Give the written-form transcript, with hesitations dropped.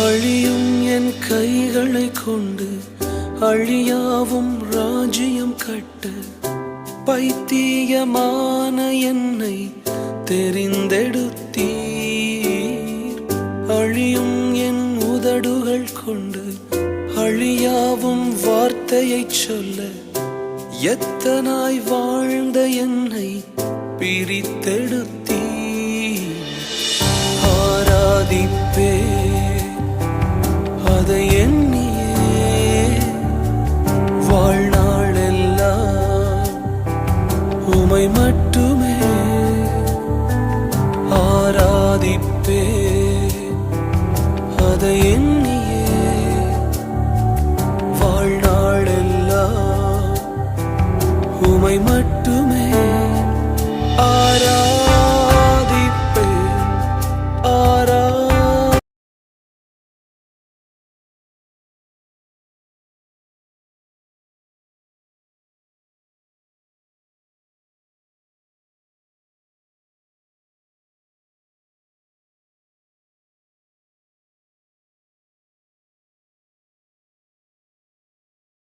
அழியும் என் கைகளை கொண்டு அழியாவும் ராஜ்யம் கட்ட பைத்தியமான என்னை தெரிந்தெடுத்தீர். அழியும் என் உதடுகள் கொண்டு அழியாவும் வார்த்தையை சொல்ல எத்தனாய் வாழ்ந்த என்னை பிரித்தெடுத்தீர். ஆராதிப்பே அதை எண்ணியே வாழ்நாளெல்லாம் உமை மட்டுமே ஆராதிப்பே அதை எண்ணி